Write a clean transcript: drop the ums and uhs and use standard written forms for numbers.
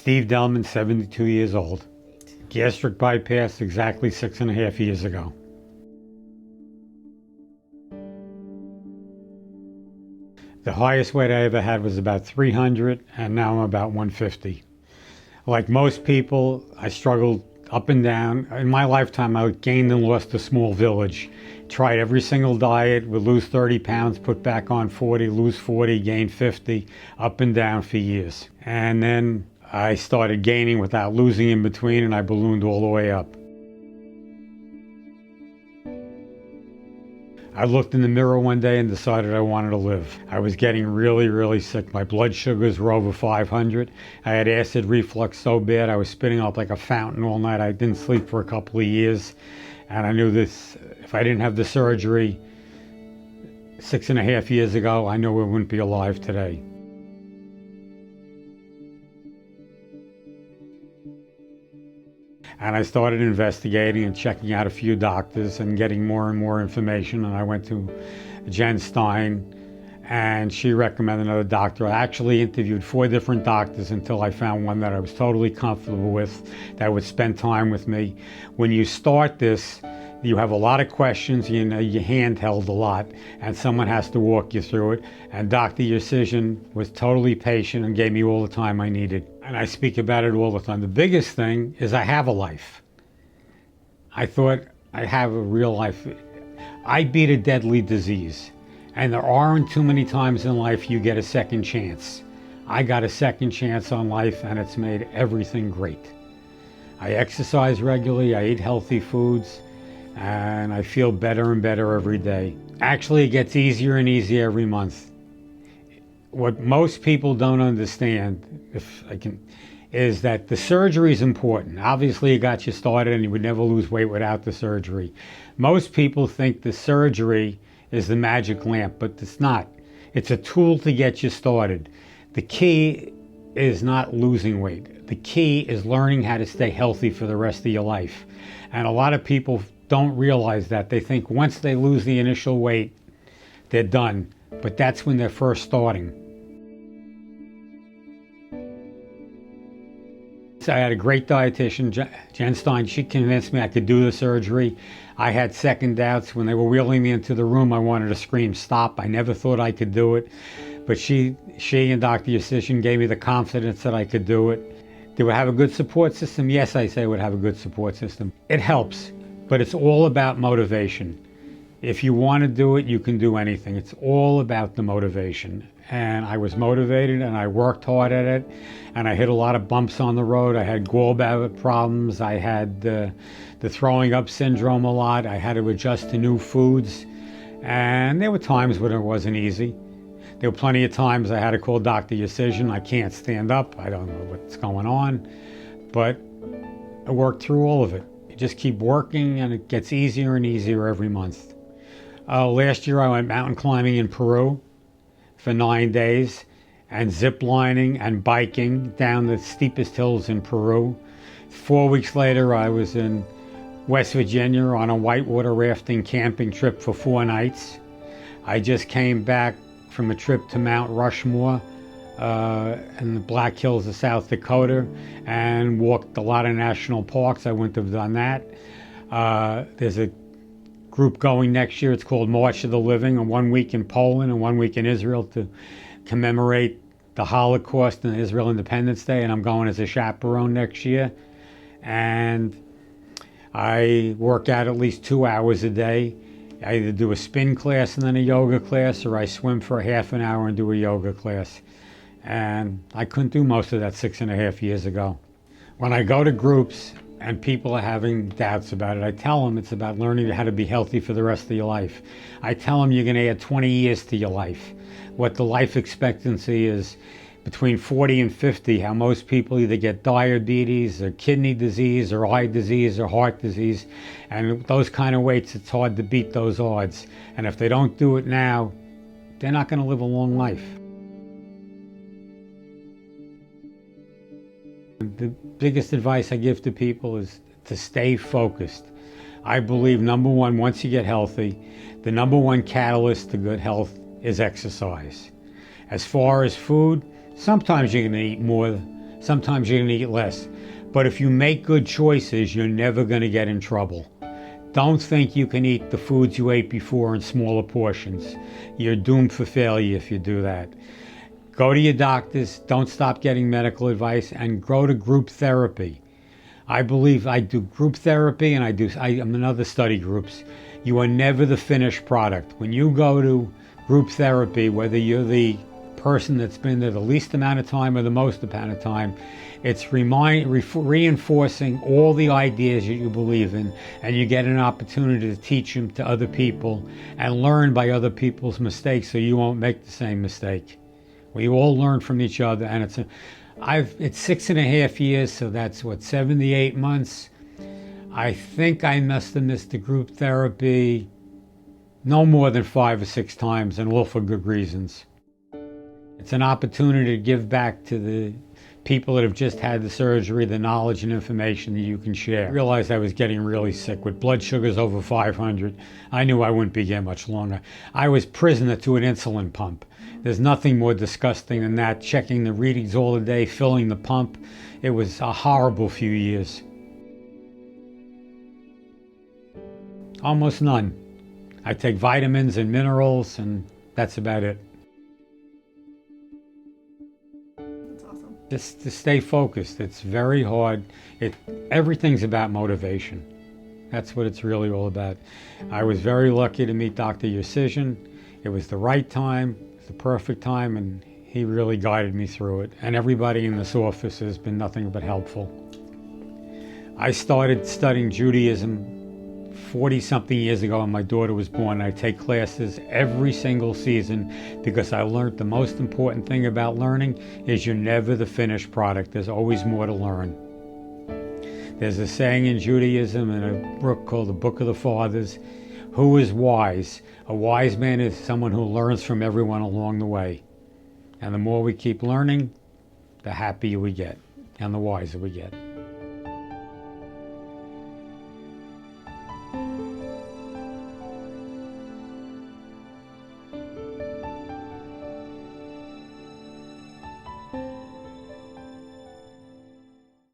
Steve Delman, 72 years old. Gastric bypass exactly 6.5 years ago. The highest weight I ever had was about 300, and now I'm about 150. Like most people, I struggled up and down. In my lifetime, I gained and lost a small village. Tried every single diet, would lose 30 pounds, put back on 40, lose 40, gain 50, up and down for years. And then I started gaining without losing in between, and I ballooned all the way up. I looked in the mirror one day and decided I wanted to live. I was getting really, really sick. My blood sugars were over 500. I had acid reflux so bad I was spitting up like a fountain all night. I didn't sleep for a couple of years. And I knew this, if I didn't have the surgery 6.5 years ago, I knew I wouldn't be alive today. And I started investigating and checking out a few doctors and getting more and more information. And I went to Jen Stein, and she recommended another doctor. I actually interviewed 4 different doctors until I found one that I was totally comfortable with, that would spend time with me. When you start this, you have a lot of questions, you know, your hand held a lot, and someone has to walk you through it. And Dr. Yasician was totally patient and gave me all the time I needed. And I speak about it all the time. The biggest thing is I have a life. I thought I have a real life. I beat a deadly disease. And there aren't too many times in life you get a second chance. I got a second chance on life, and it's made everything great. I exercise regularly, I eat healthy foods, and I feel better and better every day. Actually, it gets easier and easier every month. What most people don't understand, if I can, is that the surgery is important. Obviously, it got you started, and you would never lose weight without the surgery. Most people think the surgery is the magic lamp, but it's not. It's a tool to get you started. The key is not losing weight. The key is learning how to stay healthy for the rest of your life. And a lot of people don't realize that. They think once they lose the initial weight, they're done. But that's when they're first starting. So I had a great dietitian, Jen Stein. She convinced me I could do the surgery. I had second doubts. When they were wheeling me into the room, I wanted to scream, stop. I never thought I could do it. But she and Dr. Yasician gave me the confidence that I could do it. Do I have a good support system? Yes, I say I would have a good support system. It helps, but it's all about motivation. If you want to do it, you can do anything. It's all about the motivation. And I was motivated, and I worked hard at it, and I hit a lot of bumps on the road. I had gallbladder problems. I had the throwing up syndrome a lot. I had to adjust to new foods, and there were times when it wasn't easy. There were plenty of times I had to call Dr. Yasician. I can't stand up. I don't know what's going on, but I worked through all of it. You just keep working, and it gets easier and easier every month. Last year I went mountain climbing in Peru for 9 days, and zip lining and biking down the steepest hills in Peru. 4 weeks later I was in West Virginia on a whitewater rafting camping trip for 4 nights. I just came back from a trip to Mount Rushmore in the Black Hills of South Dakota, and walked a lot of national parks. I wouldn't have done that. There's a group going next year. It's called March of the Living, and 1 week in Poland and 1 week in Israel to commemorate the Holocaust and Israel Independence Day, and I'm going as a chaperone next year. And I work out at least 2 hours a day. I either do a spin class and then a yoga class, or I swim for a half an hour and do a yoga class. And I couldn't do most of that 6.5 years ago. When I go to groups and people are having doubts about it, I tell them it's about learning how to be healthy for the rest of your life. I tell them you're going to add 20 years to your life. What the life expectancy is between 40 and 50, how most people either get diabetes or kidney disease or eye disease or heart disease. And those kind of weights, it's hard to beat those odds. And if they don't do it now, they're not going to live a long life. The biggest advice I give to people is to stay focused. I believe, number one, once you get healthy, the number one catalyst to good health is exercise. As far as food, sometimes you're going to eat more Sometimes you're going to eat less. But if you make good choices, you're never going to get in trouble. Don't think you can eat the foods you ate before in smaller portions. You're doomed for failure if you do that. Go to your doctors, don't stop getting medical advice, and go to group therapy. I believe I do group therapy and I'm in other study groups. You are never the finished product. When you go to group therapy, whether you're the person that's been there the least amount of time or the most amount of time, it's reinforcing all the ideas that you believe in, and you get an opportunity to teach them to other people and learn by other people's mistakes so you won't make the same mistake. We all learn from each other, and it's 6.5 years, so that's 78 months. I think I must have missed the group therapy no more than 5 or 6 times, and all for good reasons. It's an opportunity to give back to the people that have just had the surgery, the knowledge and information that you can share. I realized I was getting really sick with blood sugars over 500. I knew I wouldn't be here much longer. I was prisoner to an insulin pump. There's nothing more disgusting than that, checking the readings all the day, filling the pump. It was a horrible few years. Almost none. I take vitamins and minerals, and that's about it. Just to stay focused. It's very hard. Everything's about motivation. That's what it's really all about. I was very lucky to meet Dr. Yurcisin. It was the right time, the perfect time, and he really guided me through it. And everybody in this office has been nothing but helpful. I started studying Judaism 40-something years ago when my daughter was born. I take classes every single season because I learned the most important thing about learning is you're never the finished product. There's always more to learn. There's a saying in Judaism in a book called the Book of the Fathers, who is wise? A wise man is someone who learns from everyone along the way. And the more we keep learning, the happier we get and the wiser we get.